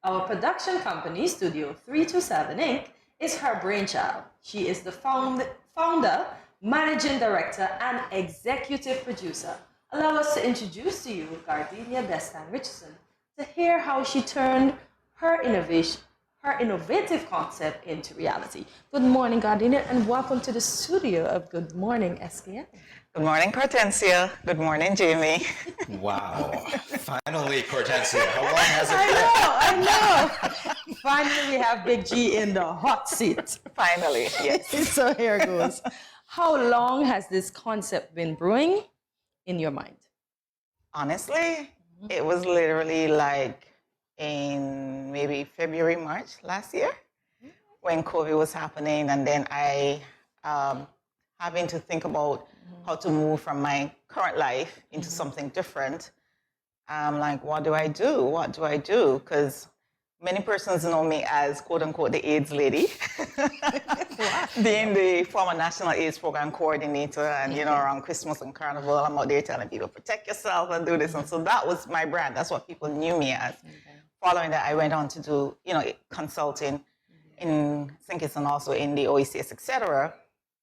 Our production company, Studio 327 Inc., is her brainchild. She is the founder, managing director, and executive producer. Allow us to introduce to you Gardenia Destang-Richardson to hear how she turned her innovative concept into reality. Good morning, Gardenia, and welcome to the studio of Good Morning SKN. Good morning, Hortensia. Good morning, Jamie. Wow. Finally, Hortensia. How long has it been? I know. Finally, we have Big G in the hot seat. Finally, yes. So here goes. How long has this concept been brewing in your mind? Honestly, it was literally like in maybe February, March last year when COVID was happening, and then I having to think about how to move from my current life into something different. I'm like, what do I do? What do I do? Because many persons know me as, quote unquote, the AIDS lady, being the former National AIDS Program Coordinator. And, around Christmas and Carnival, I'm out there telling people, protect yourself and do this. And so that was my brand. That's what people knew me as. Following that, I went on to do, consulting in St. and also in the OECS, etc.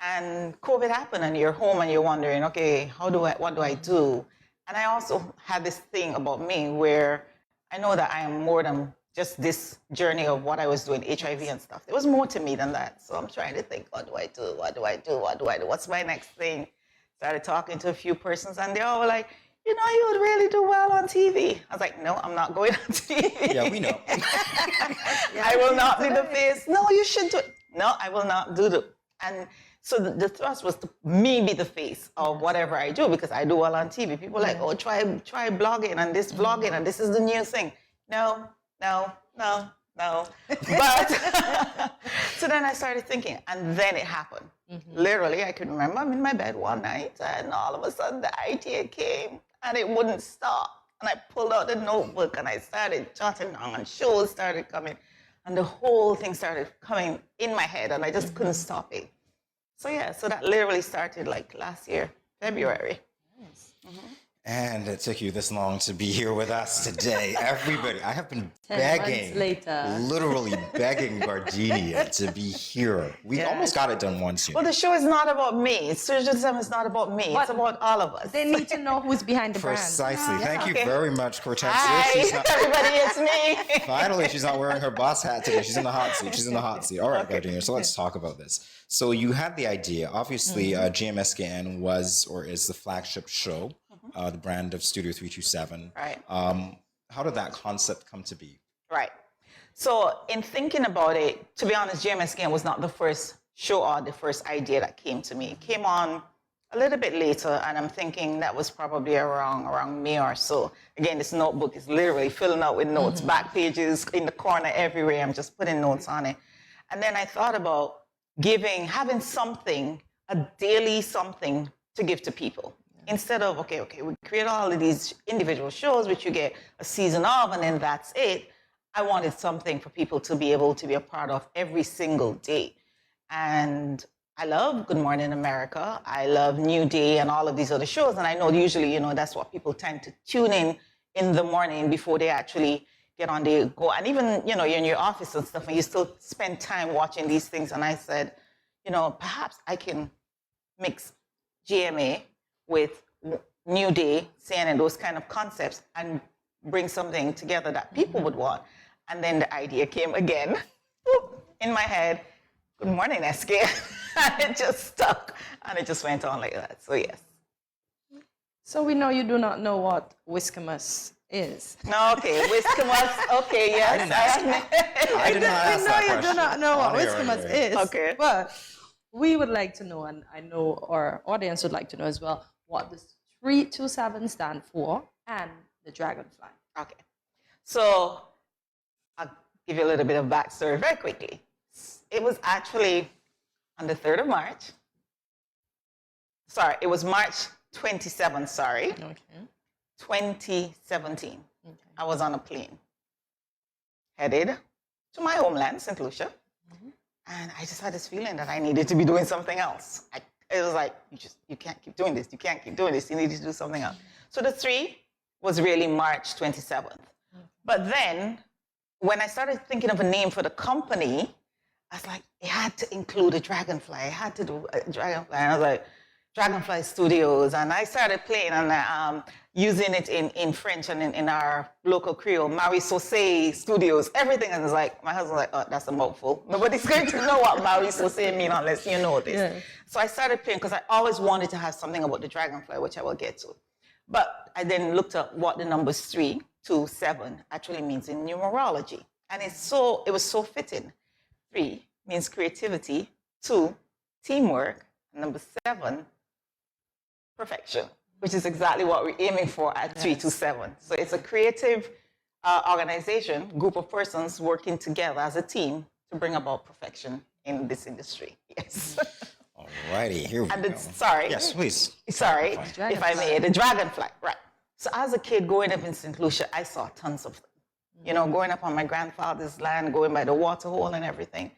And COVID happened, and you're home and you're wondering, okay, what do I do? And I also had this thing about me where I know that I am more than just this journey of what I was doing, HIV and stuff. There was more to me than that. So I'm trying to think, what do I do? What do I do? What do I do? What's my next thing? Started talking to a few persons, and they all were like, you would really do well on TV. I was like, no, I'm not going on TV. Yeah, we know. I will not be the face. No, you should do it. No, I will not do it. And so the thrust was to me be the face of whatever I do, because I do well on TV. People are like, oh, try blogging and this vlogging and this is the new thing. No. But so then I started thinking, and then it happened. Literally, I can remember I'm in my bed one night, and all of a sudden the idea came, and it wouldn't stop. And I pulled out the notebook and I started jotting down, and shows started coming, and the whole thing started coming in my head, and I just couldn't stop it. So so that literally started like last year, February. Nice. And it took you this long to be here with us today. Everybody, I have been 10 begging, months later. literally begging Gardenia to be here. We almost got it done once. Well, the show is not about me. Surgeon is not about me. It's about all of us. They need to know who's behind the brand. Precisely. Thank you very much, Hortensia. Hi, everybody, it's me. Finally, she's not wearing her boss hat today. She's in the hot seat. All right, Gardenia, so let's talk about this. So you had the idea. Obviously, GMSKN was or is the flagship show, the brand of Studio 327. Right. How did that concept come to be? Right. So in thinking about it, to be honest, GMSKN was not the first show or the first idea that came to me. It came on a little bit later, and I'm thinking that was probably around May or so. Again, this notebook is literally filling out with notes, back pages in the corner everywhere. I'm just putting notes on it. And then I thought about having something, a daily something to give to people. Instead of, okay, we create all of these individual shows, which you get a season of, and then that's it. I wanted something for people to be able to be a part of every single day. And I love Good Morning America. I love New Day and all of these other shows. And I know usually, that's what people tend to tune in the morning before they actually get on the go. And even, you're in your office and stuff, and you still spend time watching these things. And I said, perhaps I can mix GMA with New Day, CNN, those kind of concepts, and bring something together that people would want. And then the idea came again in my head, Good Morning SKN. And it just stuck, and it just went on like that. So yes. So we know you do not know what Whiskermas is. No, okay, Whiskermas. Okay, yes. I did not ask that question. You do not know what Whiskermas is. Okay. But we would like to know, and I know our audience would like to know as well, what the 327 stand for and the dragonfly. Okay. So I'll give you a little bit of backstory very quickly. It was actually on the 3rd of March. Sorry, it was March 27th, sorry. Okay. 2017. Okay. I was on a plane headed to my homeland, St. Lucia. And I just had this feeling that I needed to be doing something else. It was like, you can't keep doing this. You can't keep doing this. You need to do something else. So the 3 was really March 27th. But then when I started thinking of a name for the company, I was like, it had to include a dragonfly. I had to do a dragonfly. And I was like, Dragonfly Studios. And I started playing and using it in French and in our local Creole, Marie Sauce Studios, everything. And it's like, my husband was like, oh, that's a mouthful. Nobody's going to know what Marie Sauce means unless you know this. Yeah. So I started playing because I always wanted to have something about the dragonfly, which I will get to. But I then looked up what the numbers 3 to 7 actually means in numerology. And it was so fitting. 3 means creativity, 2, teamwork, and number 7, perfection, which is exactly what we're aiming for at 3 to 7. So it's a creative organization, group of persons working together as a team to bring about perfection in this industry. Yes. Alrighty, here we go. Sorry. Yes, please. Sorry, if I may, the dragonfly, right. So as a kid growing up in St. Lucia, I saw tons of them. You know, growing up on my grandfather's land, going by the water hole and everything.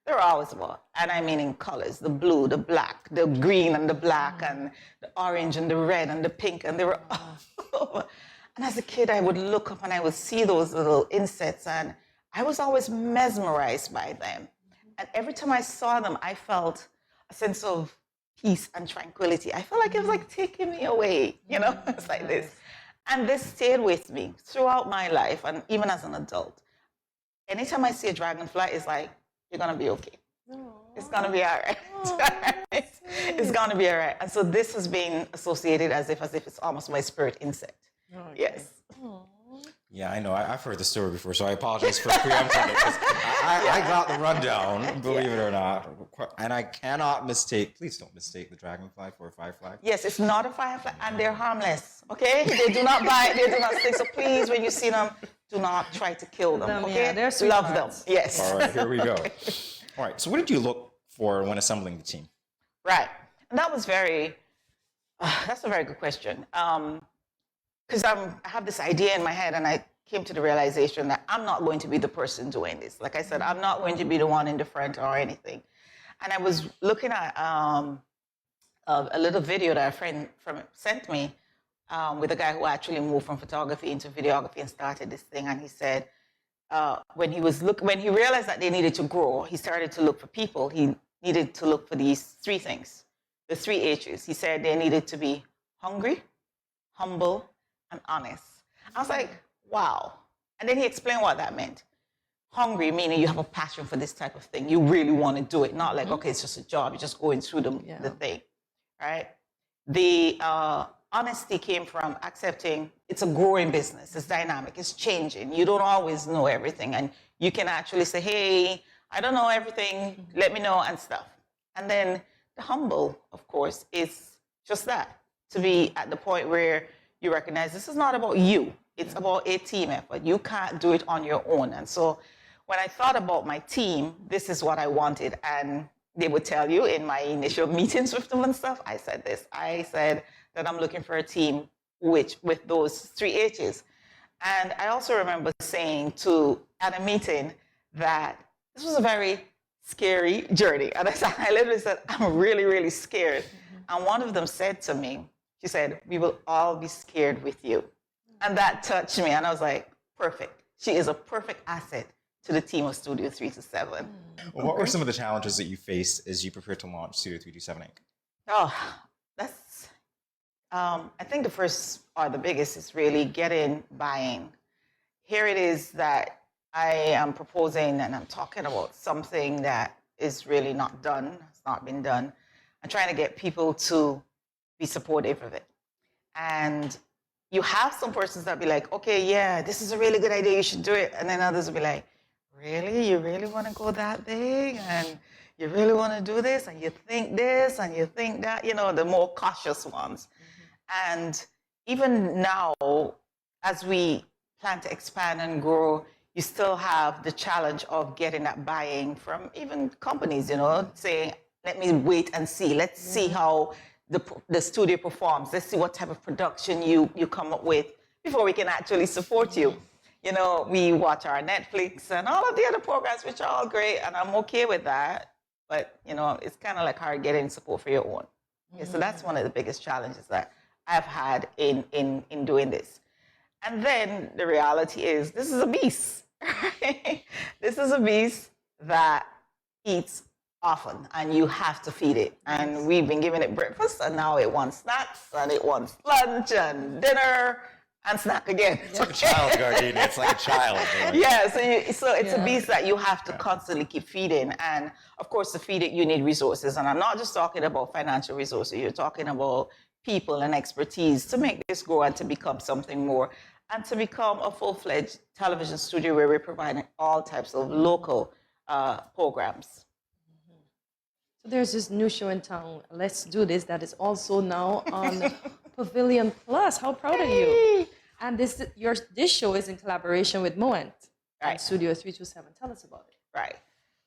They were always about, and I mean in colors, the blue, the black, the green and the black, and the orange and the red and the pink, and they were all over. And as a kid, I would look up and I would see those little insects, and I was always mesmerized by them. And every time I saw them, I felt a sense of peace and tranquility. I felt like it was like taking me away, you know, it's like this. And this stayed with me throughout my life, and even as an adult. Anytime I see a dragonfly, it's like, you're going to be okay. Aww. It's going to be all right. Aww, it's going to be all right. And so this has been associated as if it's almost my spirit insect. Okay. Yes. Aww. Yeah, I know. I've heard the story before, so I apologize for preempting it. I got the rundown, believe it or not. And I cannot mistake, please don't mistake the dragonfly for a firefly. Yes, it's not a firefly, and they're harmless, okay? They do not bite, they do not stick. So please, when you see them, do not try to kill them, okay? Yeah, they're sweet Love hearts. them, yes. All right, here we go. All right, so what did you look for when assembling the team? Right, and that was that's a very good question. Because I have this idea in my head, and I came to the realization that I'm not going to be the person doing this. Like I said, I'm not going to be the one in the front or anything. And I was looking at a little video that a friend sent me with a guy who actually moved from photography into videography and started this thing. And he said when he realized that they needed to grow, he started to look for people. He needed to look for these 3 things, the 3 H's. He said they needed to be hungry, humble, and honest. I was like, wow. And then he explained what that meant. Hungry, meaning you have a passion for this type of thing. You really want to do it. Not like, okay, it's just a job. You're just going through the thing, right? The honesty came from accepting it's a growing business. It's dynamic. It's changing. You don't always know everything. And you can actually say, hey, I don't know everything. Let me know and stuff. And then the humble, of course, is just that. To be at the point where you recognize this is not about you. It's about a team effort. You can't do it on your own. And so when I thought about my team, this is what I wanted. And they would tell you in my initial meetings with them and stuff, I said this. I said that I'm looking for a team with those 3 H's. And I also remember saying at a meeting that this was a very scary journey. And I literally said, I'm really, really scared. And one of them said to me, she said, we will all be scared with you. And that touched me. And I was like, perfect. She is a perfect asset to the team of Studio 3 to 7. Well, what were some of the challenges that you faced as you prepared to launch Studio 327 Inc.? Oh, that's, I think the first or the biggest is really getting buy-in. Here it is that I am proposing and I'm talking about something that is really not done, it's not been done. I'm trying to get people to be supportive of it. And you have some persons that be like, okay, yeah, this is a really good idea, you should do it. And then others will be like, really? You really want to go that big? And you really want to do this? And you think this and you think that, you know, the more cautious ones. Mm-hmm. And even now, as we plan to expand and grow, you still have the challenge of getting that buy-in from even companies, you know, saying, let me wait and see. Let's see how the studio performs. Let's see what type of production you come up with before we can actually support you. You know, we watch our Netflix and all of the other programs, which are all great, and I'm okay with that. But, you know, it's kind of like hard getting support for your own. Okay, so that's one of the biggest challenges that I've had in doing this. And then the reality is, this is a beast. This is a beast that eats often, and you have to feed it. And we've been giving it breakfast, and now it wants snacks, and it wants lunch and dinner and snack again. It's like a child, Gardenia. It's like a child. Right? Yeah, so it's a beast that you have to constantly keep feeding. And of course, to feed it, you need resources. And I'm not just talking about financial resources. You're talking about people and expertise to make this grow and to become something more, and to become a full-fledged television studio where we're providing all types of local programs. So there's this new show in town, Let's Do This, that is also now on Pavilion Plus. How proud are you? And this show is in collaboration with Moent and Studio 327. Tell us about it. Right.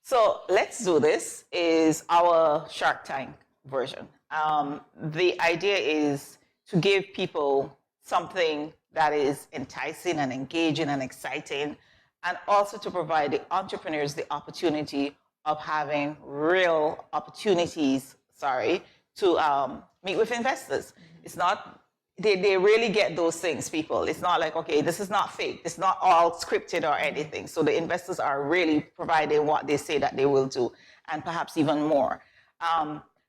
So Let's Do This is our Shark Tank version. The idea is to give people something that is enticing and engaging and exciting, and also to provide the entrepreneurs the opportunity of having real opportunities, to meet with investors. It's not, they really get those things, people. It's not like, okay, this is not fake. It's not all scripted or anything. So the investors are really providing what they say that they will do, and perhaps even more.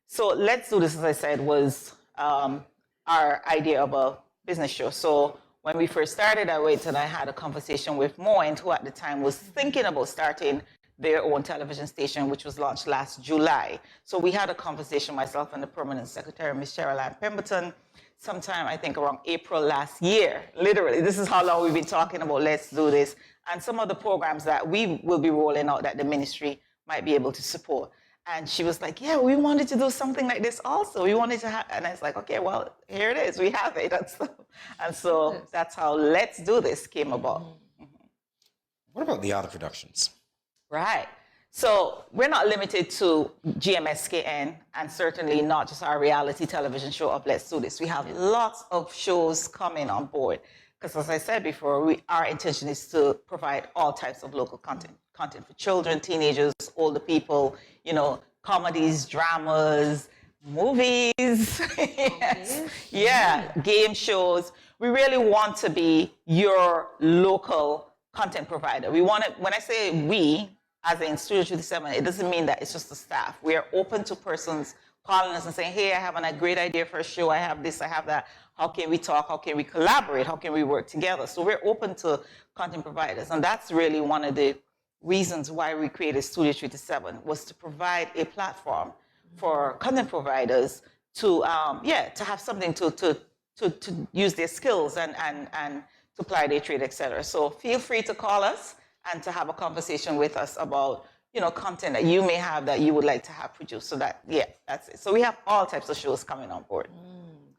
So Let's Do This, as I said, was our idea of a business show. So when we first started, I went and I had a conversation with Moent, who at the time was thinking about starting their own television station, which was launched last July. So we had a conversation, myself and the permanent secretary, Ms. Cheryl Ann Pemberton, sometime I think around April last year. Literally, this is how long we've been talking about Let's Do This, and some of the programs that we will be rolling out that the ministry might be able to support. And she was like, yeah, we wanted to do something like this also. We wanted to have, and I was like, okay, well, here it is. We have it. And so that's how Let's Do This came about. Mm-hmm. What about the other productions? Right. So we're not limited to GMSKN, and certainly not just our reality television show of Let's Do This. We have lots of shows coming on board. Because as I said before, our intention is to provide all types of local content for children, teenagers, older people, comedies, dramas, movies, yes. Yeah, game shows. We really want to be your local content provider. We want to, when I say we, as in Studio 37, it doesn't mean that it's just the staff. We are open to persons calling us and saying, hey, I have a great idea for a show. I have this, I have that. How can we talk? How can we collaborate? How can we work together? So we're open to content providers. And that's really one of the reasons why we created Studio 37, was to provide a platform for content providers to have something to use their skills and to apply their trade, etc. So feel free to call us and to have a conversation with us about content that you may have that you would like to have produced. So that's it. So we have all types of shows coming on board.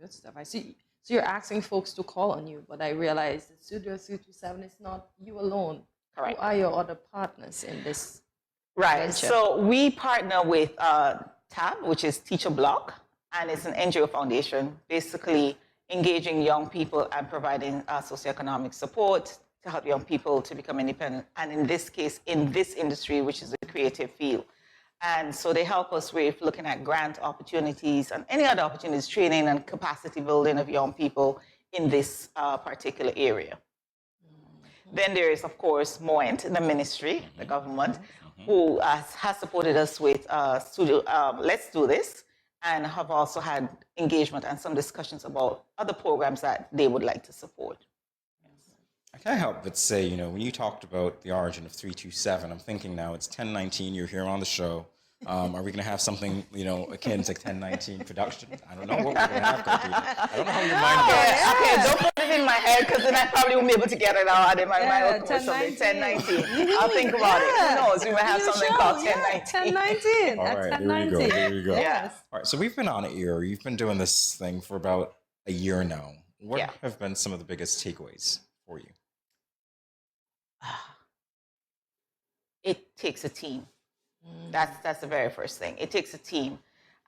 Good stuff. I see. So you're asking folks to call on you, but I realize that Studio 327 is not you alone. Correct. Who are your other partners in this? Right. venture? So we partner with TAB, which is Teacher Block, and it's an NGO foundation, basically engaging young people and providing socioeconomic support to help young people to become independent. And in this case, in this industry, which is the creative field. And so they help us with looking at grant opportunities and any other opportunities, training and capacity building of young people in this particular area. Then there is, of course, Moent, the ministry, the government, who has supported us with Let's Do This, and have also had engagement and some discussions about other programs that they would like to support. I can't help but say, when you talked about the origin of 327, I'm thinking now it's 1019, you're here on the show. Are we going to have something, akin to 1019 production? I don't know what we're going to have, Gardenia. I don't know how your mind works. Okay, don't put it in my head, because then I probably won't be able to get it out. And in my mind will come something 1019. I'll think about it. Who knows? We might have something called 1019. 1019. All right, there you go. Yeah. All right, so we've been on air. You've been doing this thing for about a year now. What Yeah. have been some of the biggest takeaways for you? It takes a team. That's the very first thing. It takes a team.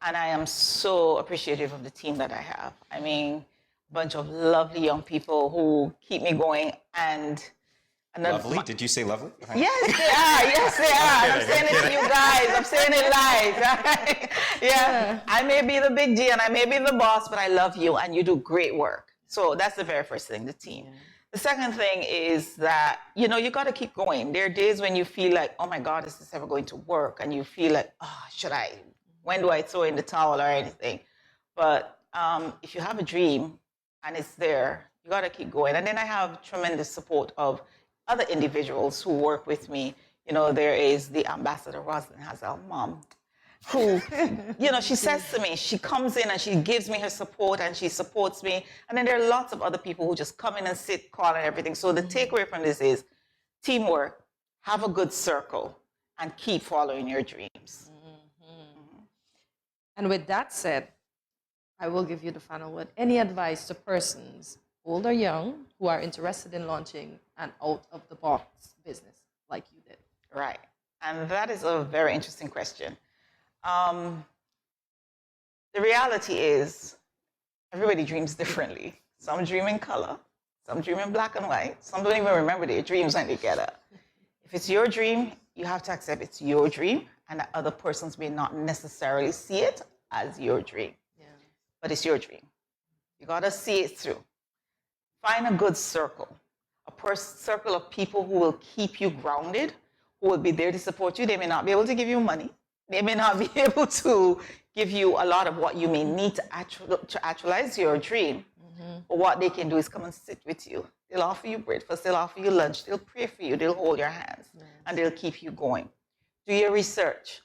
And I am so appreciative of the team that I have. I mean, a bunch of lovely young people who keep me going. And Lovely? Did you say lovely? Yes, they are. Yes, they are. I'm saying it to you guys. I'm saying it live. Yeah. I may be the big G and I may be the boss, but I love you and you do great work. So that's the very first thing, the team. The second thing is that, you know, you got to keep going. There are days when you feel like, oh my God, is this ever going to work? And you feel like, oh, when do I throw in the towel or anything? But if you have a dream and it's there, you got to keep going. And then I have tremendous support of other individuals who work with me. You know, there is the ambassador, Rosalind Hazel, mom, who, you know, she says to me, she comes in and she gives me her support and she supports me. And then there are lots of other people who just come in and sit, call and everything. So the takeaway from this is teamwork, have a good circle, and keep following your dreams. And with that said, I will give you the final word. Any advice to persons, old or young, who are interested in launching an out-of-the-box business like you did? Right. And that is a very interesting question. The reality is everybody dreams differently. Some dream in color, some dream in black and white, some don't even remember their dreams when they get up. If it's your dream, you have to accept it's your dream and that other persons may not necessarily see it as your dream. Yeah. But it's your dream. You got to see it through. Find a good circle, circle of people who will keep you grounded, who will be there to support you. They may not be able to give you money. They may not be able to give you a lot of what you may need to actualize your dream. But what they can do is come and sit with you. They'll offer you breakfast, they'll offer you lunch, they'll pray for you, they'll hold your hands, and they'll keep you going. Do your research.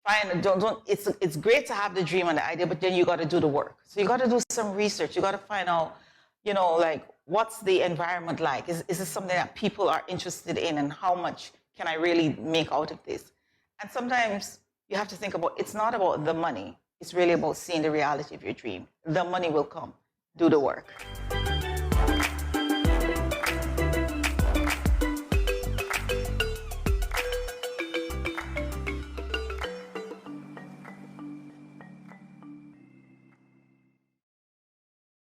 It's great to have the dream and the idea, but then you got to do the work. So you got to do some research. You got to find out, you know, like, what's the environment like? Is this something that people are interested in, and how much can I really make out of this? And sometimes you have to think about, it's not about the money. It's really about seeing the reality of your dream. The money will come. Do the work.